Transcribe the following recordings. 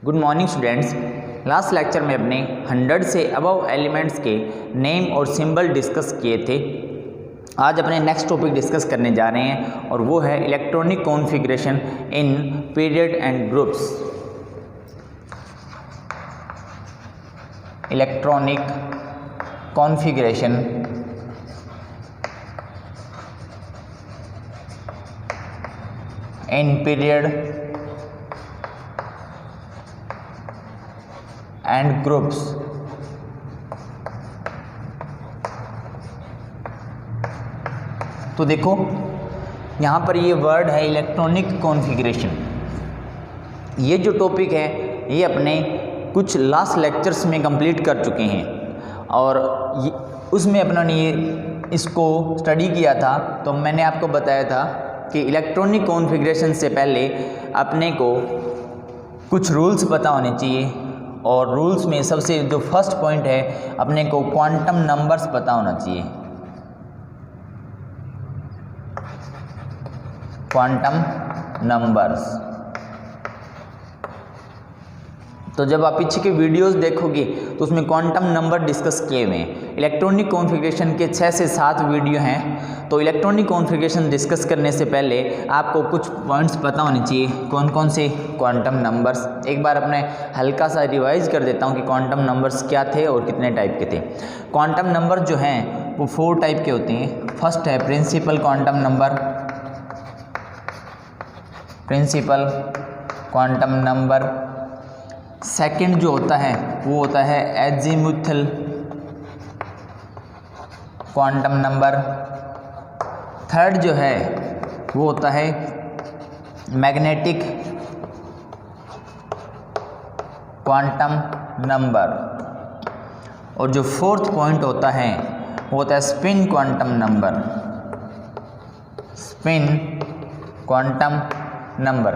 Good morning students. Last lecture में अपने 100 से अबव एलिमेंट्स के नेम और सिंबल डिस्कस किए थे। आज अपने नेक्स्ट टॉपिक डिस्कस करने जा रहे हैं और वो है electronic configuration in period and groups. Electronic configuration in period and groups. तो देखो यहाँ पर ये वर्ड है इलेक्ट्रॉनिक कॉन्फ़िगरेशन। ये जो टॉपिक है ये अपने कुछ लास्ट लेक्चर्स में कंप्लीट कर चुके हैं और उसमें अपनों ने इसको स्टडी किया था। तो मैंने आपको बताया था कि इलेक्ट्रॉनिक कॉन्फ़िगरेशन से पहले अपने को कुछ रूल्स पता होने चाहिए और रूल्स में सबसे जो फर्स्ट पॉइंट है अपने को क्वांटम नंबर्स पता होना चाहिए। Quantum numbers. तो जब आप पीछे के वीडियोस देखोगे तो उसमें क्वांटम नंबर डिस्कस किए हुए हैं। इलेक्ट्रॉनिक कॉन्फ़िगरेशन के 6 से 7 वीडियो हैं। तो इलेक्ट्रॉनिक कॉन्फ़िगरेशन डिस्कस करने से पहले आपको कुछ पॉइंट्स पता होने चाहिए। कौन कौन से? Quantum numbers. एक बार अपने हल्का सा रिवाइज कर देता हूँ कि क्वांटम नंबर्स क्या थे और कितने टाइप के थे। क्वांटम नंबर जो हैं वो 4 टाइप के होते हैं। फर्स्ट है principal quantum number. Principal quantum number. Second जो होता है वो होता है एजीमुथल क्वांटम नंबर। थर्ड जो है वो होता है मैग्नेटिक क्वांटम नंबर। और जो फोर्थ पॉइंट होता है वो होता है spin quantum number. Spin quantum number.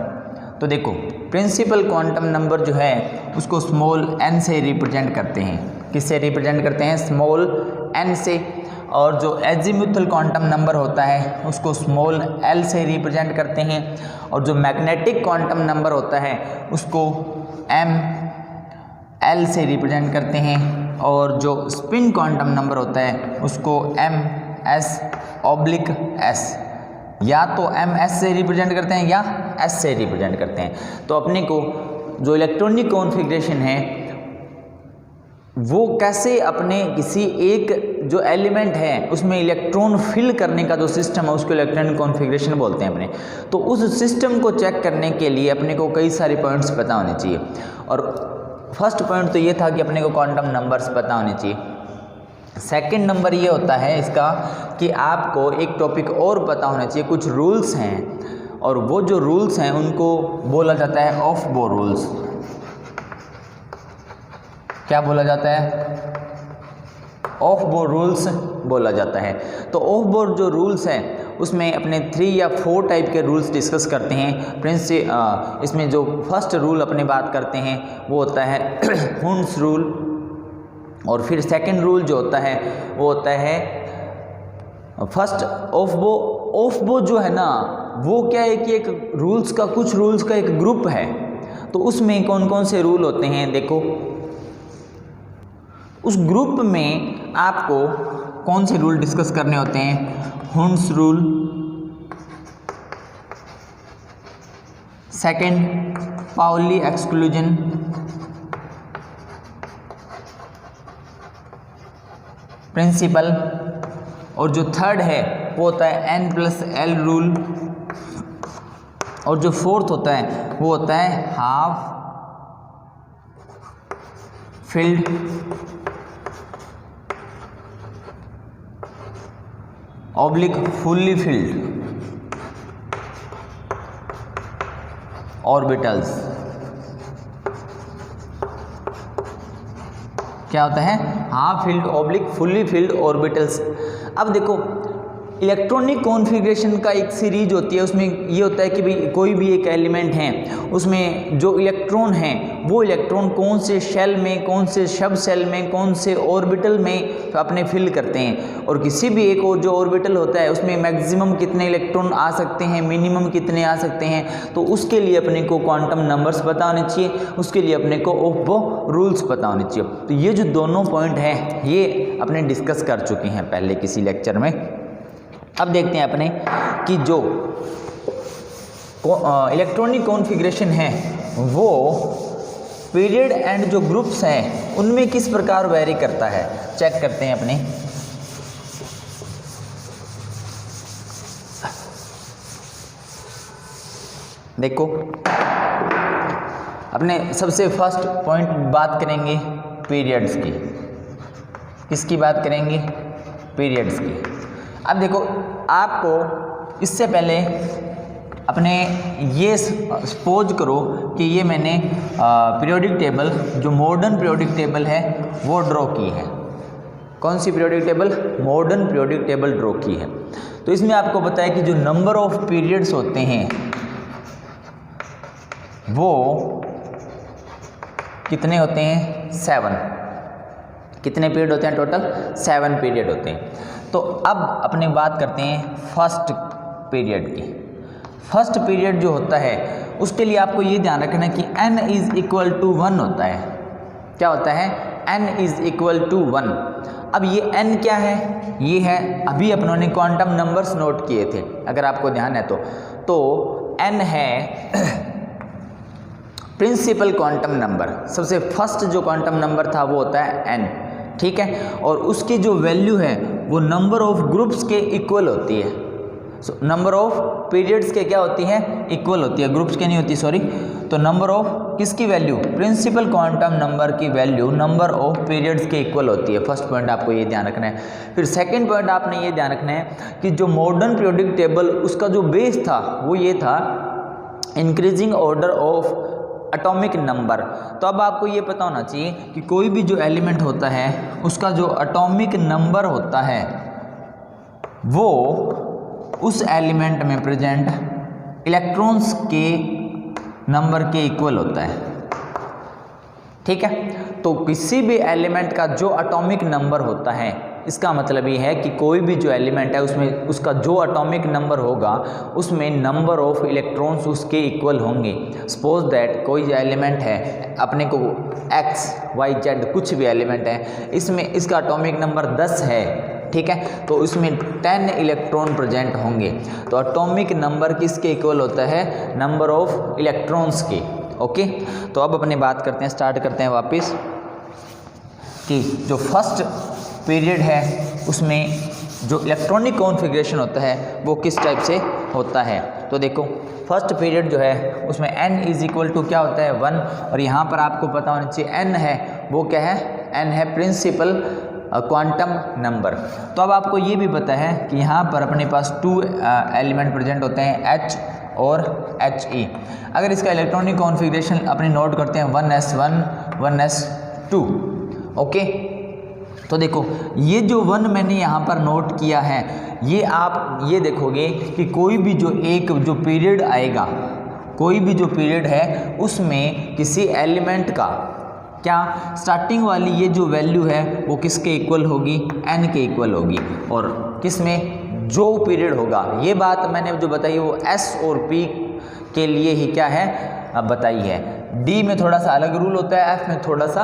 तो देखो प्रिंसिपल क्वांटम नंबर जो है उसको स्मॉल n से रिप्रेजेंट करते हैं। किससे रिप्रेजेंट करते हैं? स्मॉल n से। और जो एजीमुथल क्वांटम नंबर होता है उसको स्मॉल l से रिप्रेजेंट करते हैं। और जो मैग्नेटिक क्वांटम नंबर होता है उसको m l से रिप्रेजेंट करते हैं। और जो स्पिन क्वांटम नंबर होता है उसको m s/s या तो ms से रिप्रेजेंट करते हैं या s से रिप्रेजेंट करते हैं। तो अपने को जो इलेक्ट्रॉनिक कॉन्फ़िगरेशन है वो कैसे अपने किसी एक जो एलिमेंट है उसमें इलेक्ट्रॉन फिल करने का जो सिस्टम है उसको इलेक्ट्रॉनिक कॉन्फ़िगरेशन बोलते हैं अपने। तो उस सिस्टम को चेक करने के लिए अपने को कई सारे पॉइंट्स पता होने चाहिए। और फर्स्ट पॉइंट तो ये था कि अपने को क्वांटम नंबर्स पता होने चाहिए। सेकंड नंबर ये होता है इसका कि आपको एक टॉपिक और पता होना चाहिए। कुछ रूल्स हैं और वो जो रूल्स हैं उनको बोला जाता है ऑफ बो रूल्स। क्या बोला जाता है? ऑफ बो रूल्स बोला जाता है। तो ऑफ बो जो रूल्स हैं उसमें अपने 3 या 4 टाइप के रूल्स डिस्कस करते हैं। इसमें जो फर्स्ट रूल अपने बात करते हैं वो होता है हुंस रूल। और फिर सेकंड रूल जो होता है वो होता है फर्स्ट ऑफ बो। ऑफ बो जो है ना वो क्या है कि एक रूल्स का कुछ रूल्स का एक ग्रुप है। तो उसमें कौन कौन से रूल होते हैं देखो। उस ग्रुप में आपको कौन से रूल डिस्कस करने होते हैं? Hund's rule. Second Pauli exclusion. Principle. और जो थर्ड है वो होता है n+l रूल। और जो फोर्थ होता है वो होता है half filled oblique fully filled orbitals. क्या होता है? Half filled oblique fully filled orbitals. अब देखो इलेक्ट्रॉनिक कॉन्फ़िगरेशन का एक सीरीज होती है, उसमें ये होता है कि भाई कोई भी एक एलिमेंट है, उसमें जो इलेक्ट्रॉन हैं वो इलेक्ट्रॉन कौन से शेल में, कौन से सब शेल में, कौन से ऑर्बिटल में अपने फिल करते हैं, और किसी भी एक और जो ऑर्बिटल होता है उसमें मैक्सिमम कितने इलेक्ट्रॉन आ सकते हैं, मिनिमम कितने आ सकते हैं। तो उसके लिए अपने को क्वांटम नंबर्स पता होने चाहिए, उसके लिए अपने को ऑफ रूल्स पता होने चाहिए। तो ये जो दोनों पॉइंट हैं ये अपने डिस्कस कर चुके हैं पहले किसी लेक्चर में। अब देखते हैं अपने कि जो इलेक्ट्रॉनिक कॉन्फ़िगरेशन है वो पीरियड एंड जो ग्रुप्स हैं उनमें किस प्रकार वेरी करता है, चेक करते हैं अपने। देखो अपने सबसे फर्स्ट पॉइंट बात करेंगे पीरियड्स की। किसकी बात करेंगे? पीरियड्स की। अब देखो आपको इससे पहले अपने ये सपोज करो कि ये मैंने पीरियोडिक टेबल, जो मॉडर्न पीरियोडिक टेबल है वो ड्रॉ की है। कौन सी periodic table? Modern periodic table draw की है। तो इसमें आपको पता है कि जो नंबर ऑफ पीरियड्स होते हैं वो कितने होते हैं? 7। कितने पीरियड होते हैं टोटल? 7 पीरियड होते हैं। तो अब अपने बात करते हैं फर्स्ट पीरियड की। फर्स्ट पीरियड जो होता है उसके लिए आपको ये ध्यान रखना है कि n इज इक्वल टू 1 होता है। क्या होता है? n is equal to 1। अब ये n क्या है? ये है, अभी अपनों ने क्वांटम नंबर्स नोट किए थे अगर आपको ध्यान है तो n है प्रिंसिपल क्वांटम नंबर। सबसे फर्स्ट जो क्वांटम नंबर था वो होता है n, ठीक है, और उसकी जो वैल्यू है वो नंबर ऑफ ग्रुप्स के इक्वल होती है। नंबर ऑफ पीरियड्स के क्या होती है? इक्वल होती है, ग्रुप्स के नहीं होती, सॉरी। तो नंबर ऑफ किसकी वैल्यू? प्रिंसिपल क्वांटम नंबर की वैल्यू नंबर ऑफ पीरियड्स के इक्वल होती है। फर्स्ट पॉइंट आपको ये ध्यान रखना है। फिर सेकंड पॉइंट आपने ये ध्यान रखना है कि जो मॉडर्न पीरियोडिक टेबल उसका जो बेस था वो ये था increasing order of atomic number. तो अब आपको ये पता होना चाहिए कि कोई भी जो एलिमेंट होता है उसका जो एटॉमिक नंबर होता है वो उस एलिमेंट में प्रेजेंट इलेक्ट्रॉन्स के नंबर के इक्वल होता है, ठीक है। तो किसी भी एलिमेंट का जो एटॉमिक नंबर होता है, इसका मतलब ये है कि कोई भी जो एलिमेंट है उसमें उसका जो एटॉमिक नंबर होगा उसमें नंबर ऑफ इलेक्ट्रॉन्स उसके इक्वल होंगे। सपोज दैट कोई एलिमेंट है, अपने को x, y, z कुछ भी एलिमेंट है, इसमें इसका एटॉमिक नंबर 10 है, ठीक है, तो उसमें 10 इलेक्ट्रॉन प्रेजेंट होंगे। तो एटॉमिक नंबर किसके इक्वल होता है? नंबर ऑफ इलेक्ट्रॉन्स के। ओके, तो अब अपने बात करते हैं, स्टार्ट करते हैं वापस कि जो फर्स्ट पीरियड है उसमें जो इलेक्ट्रॉनिक कॉन्फ़िगरेशन होता है वो किस टाइप से होता है। तो देखो फर्स्ट पीरियड जो है उसमें n इज इक्वल टू क्या होता है? 1। और यहाँ पर आपको पता होना चाहिए n है वो क्या है? n है प्रिंसिपल क्वांटम नंबर। तो अब आपको ये भी पता है कि यहाँ पर अपने पास 2 एलिमेंट प्रेजेंट होते हैं, H और He। अगर इसका इलेक्ट्रॉनिक कॉन्फ़िगरेशन अपने नोट करते हैं 1s1 1s2। ओके, तो देखो ये जो 1 मैंने यहाँ पर नोट किया है, ये आप ये देखोगे कि कोई भी जो एक जो पीरियड आएगा, कोई भी जो पीरियड है उसमें किसी एलिमेंट का क्या स्टार्टिंग वाली ये जो वैल्यू है वो किसके इक्वल होगी? n के इक्वल होगी। और किस में? जो पीरियड होगा, ये बात मैंने जो बताई वो s और p के लिए ही क्या है बताई है। d में थोड़ा सा अलग रूल होता है, f में थोड़ा सा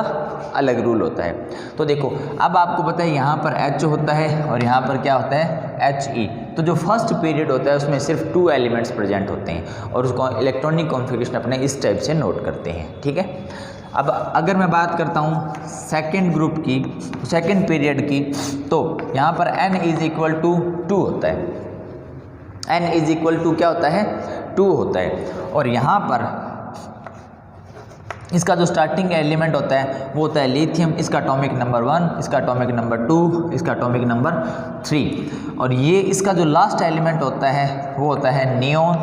अलग रूल होता है। तो देखो अब आपको पता है यहाँ पर h होता है और यहाँ पर क्या होता है? He। तो जो फर्स्ट पीरियड होता है उसमें सिर्फ 2 एलिमेंट्स प्रेजेंट होते हैं और उसको इलेक्ट्रॉनिक कॉन्फ़िगरेशन अपने इस टाइप से नोट करते हैं, ठीक है। अब अगर मैं बात करता हूँ सेकेंड ग्रुप की, सेकेंड पीरियड की, तो यहाँ पर n इज इक्वल टू 2 होता है। n इज इक्वल टू क्या होता है? 2 होता है। और यहाँ पर इसका जो स्टार्टिंग एलिमेंट होता है वो होता है लिथियम। इसका एटॉमिक नंबर 1, इसका एटॉमिक नंबर 2, इसका एटॉमिक नंबर 3। और ये इसका जो लास्ट एलिमेंट होता है वो होता है नियोन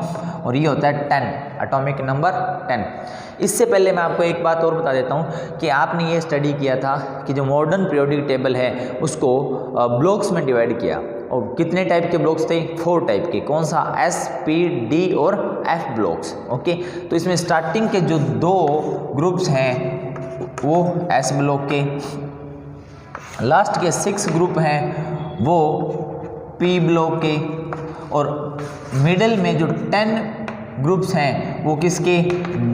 और ये होता है 10, एटॉमिक नंबर 10। इससे पहले मैं आपको एक बात और बता देता हूँ कि आपने ये स्टडी किया था कि जो मॉडर्न पीरियोडिक टेबल है उसको ब्लॉक्स में डिवाइड किया। और कितने टाइप के ब्लॉक्स थे? 4 टाइप के। कौन सा? S, P, D और F ब्लॉक्स। ओके, तो इसमें स्टार्टिंग के जो 2 ग्रुप्स हैं वो S ब्लॉक के, लास्ट के 6 ग्रुप हैं वो P ब्लॉक के, और मिडिल में जो 10 ग्रुप्स हैं वो किसके?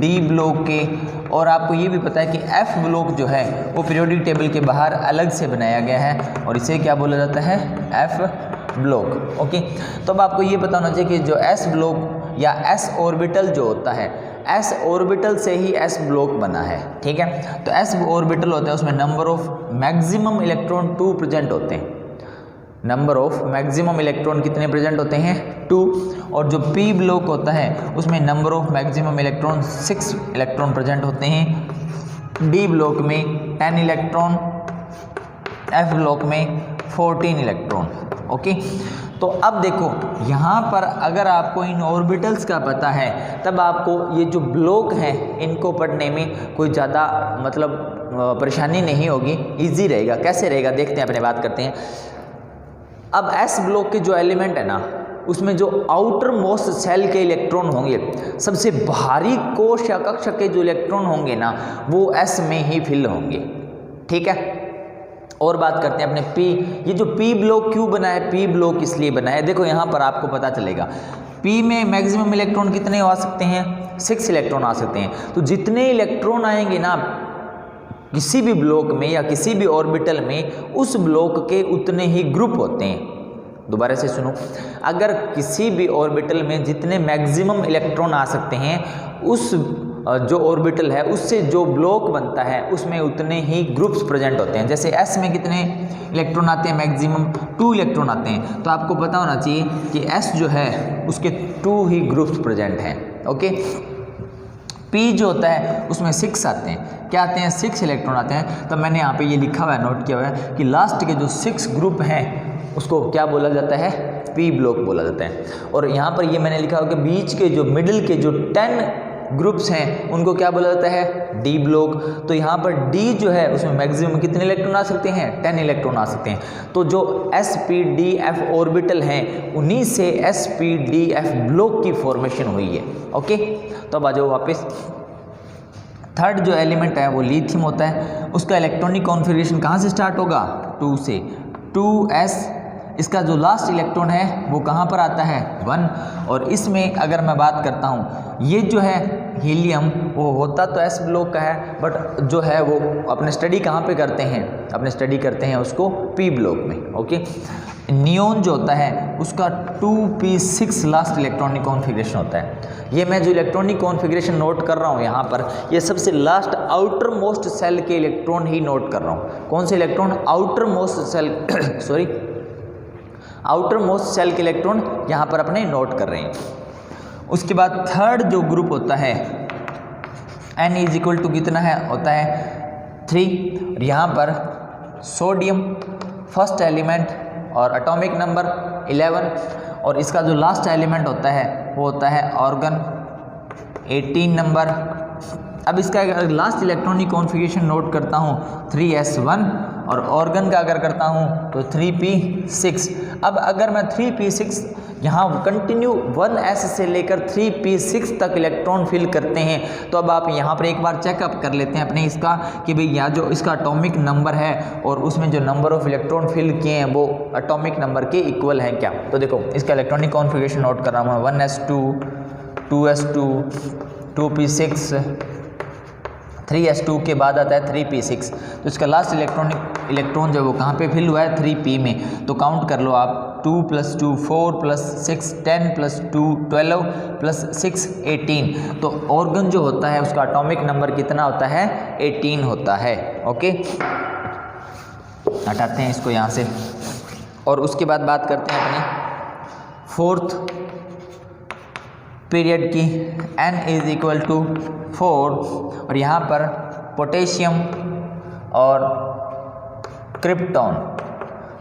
D ब्लॉक के। और आपको ये भी पता है कि F ब्लॉक जो है वो पीरियोडिक टेबल के बाहर अलग से बनाया गया है और इसे क्या बोला जाता है? F block. ओके, तो अब आपको ये पता होना चाहिए कि जो S ब्लॉक या S ऑर्बिटल जो होता है, S ऑर्बिटल से ही S ब्लॉक बना है। ठीक है, तो S ऑर्बिटल होता है उसमें number of maximum electron 2 present होते हैं। नंबर ऑफ मैक्सिमम इलेक्ट्रॉन कितने प्रेजेंट होते हैं? 2। और जो P ब्लॉक होता है उसमें number of maximum electron 6 electron present होते हैं। D ब्लॉक में 10 इलेक्ट्रॉन, F ब्लॉक में 14 इलेक्ट्रॉन। ओके, तो अब देखो यहाँ पर अगर आपको इन ऑर्बिटल्स का पता है तब आपको ये जो ब्लॉक हैं इनको पढ़ने में कोई ज़्यादा मतलब परेशानी नहीं होगी, इजी रहेगा। कैसे रहेगा देखते हैं, अपने बात करते हैं। अब S ब्लॉक के जो एलिमेंट है ना उसमें जो आउटर मोस्ट सेल के इलेक्ट्रॉन होंगे, सबसे भारी कोश या कक्षा के जो इलेक्ट्रॉन होंगे ना वो S में ही फिल होंगे। ठीक है, और बात करते हैं अपने P। ये जो P ब्लॉक क्यों बना है? P ब्लॉक इसलिए बना है, देखो यहाँ पर आपको पता चलेगा P में मैक्सिमम इलेक्ट्रॉन कितने आ सकते हैं? 6 इलेक्ट्रॉन आ सकते हैं। तो जितने इलेक्ट्रॉन आएंगे ना किसी भी ब्लॉक में या किसी भी ऑर्बिटल में, उस ब्लॉक के उतने ही ग्रुप होते हैं। दोबारा से सुनो, अगर किसी भी ऑर्बिटल में जितने मैक्सिमम इलेक्ट्रॉन आ सकते हैं, उस जो ऑर्बिटल है उससे जो ब्लॉक बनता है उसमें उतने ही ग्रुप्स प्रेजेंट होते हैं। जैसे S में कितने इलेक्ट्रॉन आते हैं? मैक्सिमम 2 इलेक्ट्रॉन आते हैं। तो आपको पता होना चाहिए कि S जो है उसके 2 ही ग्रुप्स प्रेजेंट हैं। ओके, P जो होता है उसमें 6 आते हैं। क्या आते हैं? 6 इलेक्ट्रॉन आते हैं। तो मैंने यहाँ पे ये लिखा हुआ है, नोट किया हुआ है कि लास्ट के जो 6 ग्रुप हैं उसको क्या बोला जाता है? P ब्लॉक बोला जाता है। और यहाँ पर ये मैंने लिखा हुआ कि बीच के जो मिडिल के जो 10 ग्रुप्स हैं उनको क्या बोला जाता है? D block. तो यहाँ पर D जो है उसमें मैक्सिमम कितने इलेक्ट्रॉन आ सकते हैं? 10 इलेक्ट्रॉन आ सकते हैं। तो जो S, P, D, F orbital हैं उन्हीं से S, P, D, F block की फॉर्मेशन हुई है। ओके, तो अब आ जाओ वापस। थर्ड जो एलिमेंट है वो लिथियम होता है। उसका इलेक्ट्रॉनिक कॉन्फ़िगरेशन कहाँ से स्टार्ट होगा? 2 से। 2s। इसका जो लास्ट इलेक्ट्रॉन है वो कहाँ पर आता है? 1। और इसमें अगर मैं बात करता हूँ, ये जो है हीलियम वो होता तो S ब्लॉक का है, बट जो है वो अपने स्टडी कहाँ पे करते हैं? अपने स्टडी करते हैं उसको P ब्लॉक में। ओके, नियोन जो होता है उसका 2p6 लास्ट इलेक्ट्रॉनिक कॉन्फ़िगरेशन होता है। ये मैं जो इलेक्ट्रॉनिक कॉन्फ़िगरेशन नोट कर रहा हूँ यहाँ पर, ये सबसे लास्ट आउटर मोस्ट सेल के इलेक्ट्रॉन ही नोट कर रहा हूँ। कौन से electron? Outermost shell sorry outermost shell के इलेक्ट्रॉन यहाँ पर अपने नोट कर रहे हैं। उसके बाद थर्ड जो ग्रुप होता है N इज इक्वल टू कितना है? होता है 3। और यहाँ पर सोडियम फर्स्ट एलिमेंट और एटॉमिक नंबर 11, और इसका जो लास्ट एलिमेंट होता है वो होता है ऑर्गन 18 नंबर। अब इसका अगर लास्ट इलेक्ट्रॉनिक कॉन्फ़िगरेशन नोट करता हूँ 3s1, और ऑर्गन का अगर करता हूँ तो 3p6। अब अगर मैं 3p6 यहाँ कंटिन्यू 1s से लेकर 3p6 तक इलेक्ट्रॉन फिल करते हैं, तो अब आप यहाँ पर एक बार चेकअप कर लेते हैं अपने इसका कि भाई यहाँ जो इसका एटॉमिक नंबर है और उसमें जो नंबर ऑफ इलेक्ट्रॉन फिल किए हैं वो एटॉमिक नंबर के इक्वल हैं क्या। तो देखो इसका इलेक्ट्रॉनिक कॉन्फ़िगरेशन नोट कर रहा हूँ, 1s2, 2s2, 2p6, 3s2 के बाद आता है 3p6। तो इसका लास्ट इलेक्ट्रॉन जो वो कहाँ पे फिल हुआ है? 3p में। तो काउंट कर लो आप, 2 + 2 4 + 6 10 + 2 12 + 6 18। तो ऑर्गन जो होता है उसका एटॉमिक नंबर कितना होता है? 18 होता है। ओके, हटाते हैं इसको यहाँ से। और उसके बाद बात करते हैं अपने फोर्थ पीरियड की, N इज इक्वल टू 4। और यहाँ पर पोटेशियम और क्रिप्टॉन,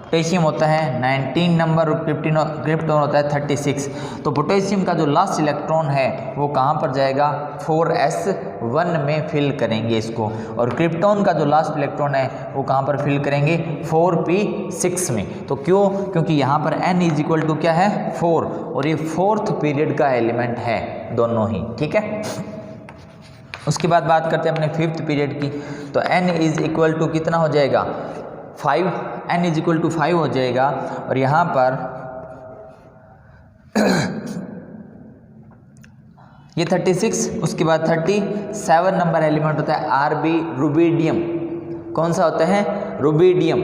पोटेशियम होता है 19 नंबर, क्रिप्टॉन होता है 36। तो पोटेशियम का जो लास्ट इलेक्ट्रॉन है वो कहाँ पर जाएगा, 4s1 में फिल करेंगे इसको, और क्रिप्टॉन का जो लास्ट इलेक्ट्रॉन है वो कहाँ पर फिल करेंगे, 4p6 में। तो क्यों, क्योंकि यहाँ पर n इज इक्वल टू क्या है, 4, और ये 4th पीरियड का एलिमेंट है दोनों ही, ठीक है। उसके बाद बात करते हैं अपने 5th पीरियड की। तो n इज इक्वल टू कितना हो जाएगा, 5, n इज इक्वल टू 5 हो जाएगा, और यहाँ पर ये 36, उसके बाद 37 नंबर एलिमेंट होता है Rb, रुबिडियम। कौन सा होता है, रुबिडियम,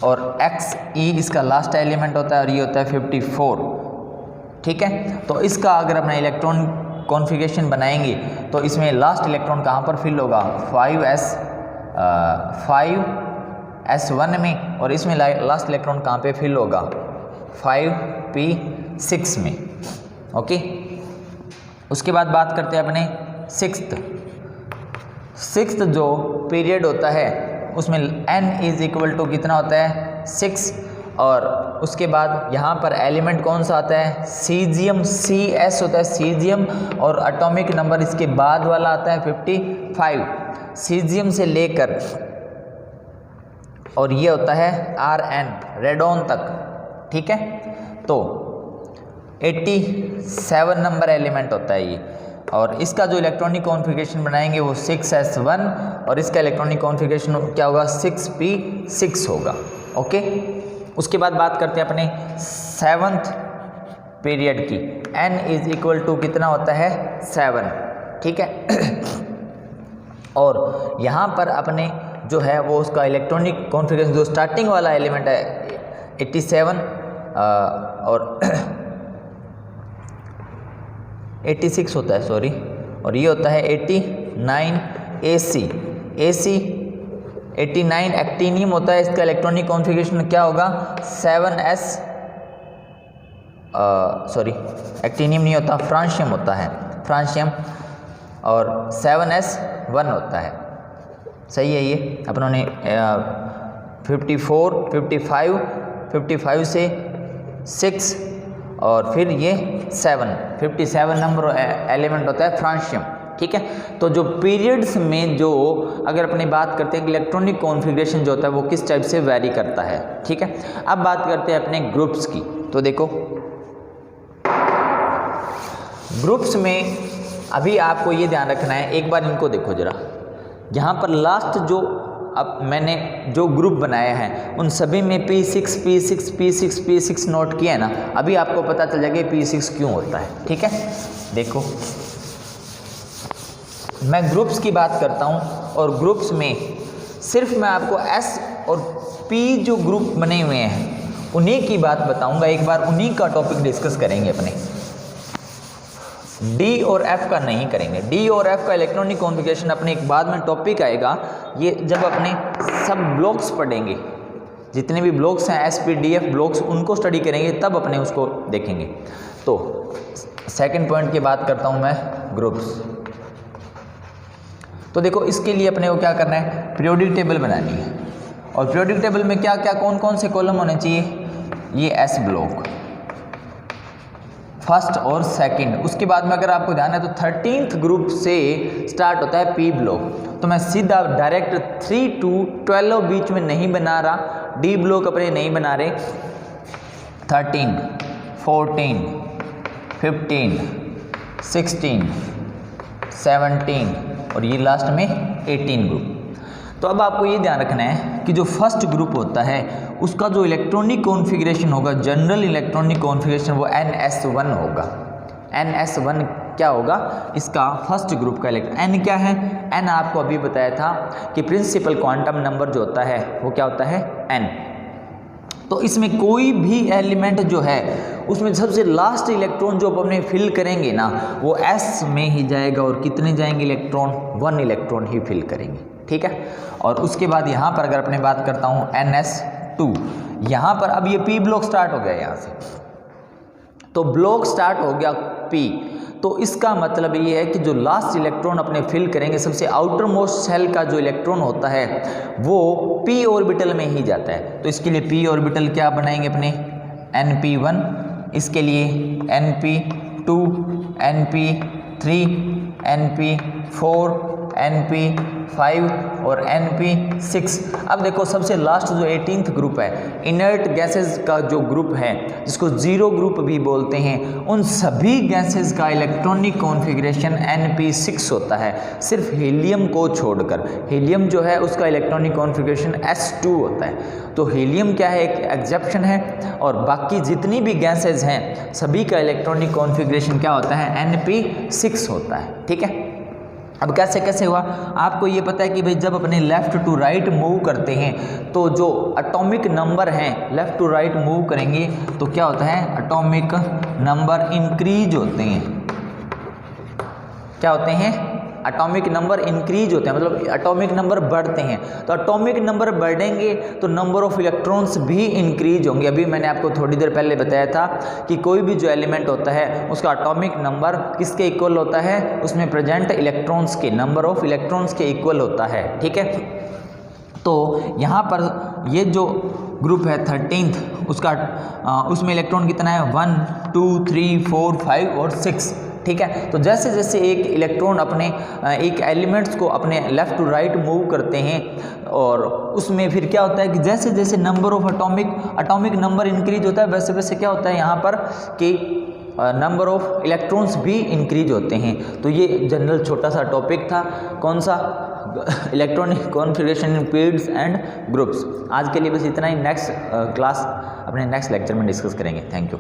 और Xe इसका लास्ट एलिमेंट होता है, और ये होता है 54, ठीक है। तो इसका अगर अपना इलेक्ट्रॉन कॉन्फ़िगरेशन बनाएंगे तो इसमें लास्ट इलेक्ट्रॉन कहाँ पर फिल होगा, 5s1 में, और इसमें लास्ट इलेक्ट्रॉन कहाँ पे फिल होगा, 5p6 में, ओके। उसके बाद बात करते हैं अपने 6th जो पीरियड होता है उसमें n इज इक्वल टू कितना होता है, 6, और उसके बाद यहाँ पर एलिमेंट कौन सा आता है, सीजियम, Cs होता है सीजियम, और एटॉमिक नंबर इसके बाद वाला आता है 55, सीजियम से लेकर, और ये होता है Rn, रेडॉन तक, ठीक है। तो 87 नंबर एलिमेंट होता है ये, और इसका जो इलेक्ट्रॉनिक कॉन्फ़िगरेशन बनाएंगे वो 6s1, और इसका इलेक्ट्रॉनिक कॉन्फ़िगरेशन क्या होगा, 6p6 होगा, ओके। उसके बाद बात करते हैं अपने 7th पीरियड की। n इज इक्वल टू कितना होता है, 7, ठीक है। और यहाँ पर अपने जो है वो उसका इलेक्ट्रॉनिक कॉन्फ़िगरेशन, जो स्टार्टिंग वाला एलिमेंट है 87 और 86 होता है, सॉरी, और ये होता है 89 AC 89 एक्टिनियम होता है। इसका इलेक्ट्रॉनिक कॉन्फ़िगरेशन क्या होगा, 7s, सॉरी एक्टिनियम नहीं होता, फ्रांशियम होता है, फ्रांशियम, और 7s1 होता है, सही है। ये अपनों ने 54, 55 से 6, और फिर ये 57 नंबर एलिमेंट होता है फ्रांशियम, ठीक है। तो जो पीरियड्स में जो अगर अपनी बात करते हैं कि इलेक्ट्रॉनिक कॉन्फ़िगरेशन जो होता है वो किस टाइप से वैरी करता है, ठीक है। अब बात करते हैं अपने ग्रुप्स की। तो देखो ग्रुप्स में अभी आपको ये ध्यान रखना है, एक बार इनको देखो जरा, यहाँ पर लास्ट जो अब मैंने जो ग्रुप बनाया है उन सभी में P6 नोट किया है ना, अभी आपको पता चल जाएगा P6 क्यों होता है, ठीक है। देखो मैं ग्रुप्स की बात करता हूँ, और ग्रुप्स में सिर्फ मैं आपको S और P जो ग्रुप बने हुए हैं उन्हीं की बात बताऊँगा, एक बार उन्हीं का टॉपिक डिस्कस करेंगे अपने, D और F का नहीं करेंगे। D और F का इलेक्ट्रॉनिक कॉन्फ़िगरेशन अपने एक बाद में टॉपिक आएगा, ये जब अपने सब ब्लॉक्स पढ़ेंगे, जितने भी ब्लॉक्स हैं SPDF ब्लॉक्स, उनको स्टडी करेंगे तब अपने उसको देखेंगे। तो सेकंड पॉइंट की बात करता हूँ मैं, ग्रुप्स। तो देखो इसके लिए अपने को क्या करना है, पीरियोडिक टेबल बनानी है, और पीरियोडिक टेबल में क्या क्या कौन कौन से कॉलम होने चाहिए, ये S ब्लॉक फर्स्ट और सेकंड। उसके बाद में अगर आपको ध्यान है तो 13th ग्रुप से स्टार्ट होता है P ब्लॉक, तो मैं सीधा डायरेक्ट 3 to 12 बीच में नहीं बना रहा, D ब्लॉक अपने नहीं बना रहे, 13, 14, 15, 16, 17 और ये लास्ट में 18 ग्रुप। तो अब आपको ये ध्यान रखना है कि जो फर्स्ट ग्रुप होता है उसका जो इलेक्ट्रॉनिक कॉन्फ़िगरेशन होगा, जनरल इलेक्ट्रॉनिक कॉन्फ़िगरेशन, वो NS1 होगा। NS1 क्या होगा, इसका फर्स्ट ग्रुप का इलेक्ट्रॉन। N क्या है, N आपको अभी बताया था कि प्रिंसिपल क्वांटम नंबर जो होता है वो क्या होता है, N। तो इसमें कोई भी एलिमेंट जो है उसमें सबसे लास्ट इलेक्ट्रॉन जो अपने फिल करेंगे ना वो S में ही जाएगा, और कितने जाएंगे इलेक्ट्रॉन, 1 इलेक्ट्रॉन ही फिल करेंगे, ठीक है। और उसके बाद यहाँ पर अगर अपने बात करता हूँ NS2, यहाँ पर अब ये P ब्लॉक स्टार्ट हो गया यहाँ से, तो ब्लॉक स्टार्ट हो गया P, तो इसका मतलब ये है कि जो लास्ट इलेक्ट्रॉन अपने फिल करेंगे, सबसे आउटर मोस्ट शेल का जो इलेक्ट्रॉन होता है वो p ऑर्बिटल में ही जाता है। तो इसके लिए p ऑर्बिटल क्या बनाएंगे अपने np1, इसके लिए np2, np3, np4, np5 और np6। अब देखो सबसे लास्ट जो 18th ग्रुप है, इनर्ट गैसेस का जो ग्रुप है जिसको जीरो ग्रुप भी बोलते हैं, उन सभी गैसेस का इलेक्ट्रॉनिक कॉन्फ़िगरेशन np6 होता है, सिर्फ हीलियम को छोड़कर। हीलियम जो है उसका इलेक्ट्रॉनिक कॉन्फ़िगरेशन s2 होता है। तो हीलियम क्या है, एक एक्सेप्शन है, और बाकी जितनी भी गैसेस हैं सभी का इलेक्ट्रॉनिक कॉन्फ़िगरेशन क्या होता है, np6 होता है। ठीक है, अब कैसे कैसे हुआ आपको ये पता है कि भाई जब अपने लेफ़्ट टू राइट मूव करते हैं तो जो एटॉमिक नंबर हैं लेफ़्ट टू राइट मूव करेंगे तो क्या होता है, एटॉमिक नंबर इंक्रीज होते हैं। क्या होते हैं, एटॉमिक नंबर इंक्रीज होते हैं, मतलब एटॉमिक नंबर बढ़ते हैं। तो एटॉमिक नंबर बढ़ेंगे तो नंबर ऑफ इलेक्ट्रॉन्स भी इंक्रीज होंगे। अभी मैंने आपको थोड़ी देर पहले बताया था कि कोई भी जो एलिमेंट होता है उसका एटॉमिक नंबर किसके इक्वल होता है, उसमें प्रेजेंट इलेक्ट्रॉन्स के, नंबर ऑफ इलेक्ट्रॉन्स के इक्वल होता है। ठीक है, तो यहाँ पर ये जो ग्रुप है 13th, उसमें इलेक्ट्रॉन कितना है, 1 2 3 4 5 और 6। ठीक है, तो जैसे जैसे एक इलेक्ट्रॉन अपने एक एलिमेंट्स को अपने लेफ़्ट टू राइट मूव करते हैं और उसमें फिर क्या होता है कि जैसे जैसे number of atomic number increase होता है वैसे वैसे क्या होता है यहाँ पर कि नंबर ऑफ इलेक्ट्रॉन्स भी इंक्रीज होते हैं। तो ये जनरल छोटा सा टॉपिक था, कौन सा, electronic configuration in periods and groups. आज के लिए बस इतना ही, नेक्स्ट क्लास अपने नेक्स्ट लेक्चर में डिस्कस करेंगे। Thank you.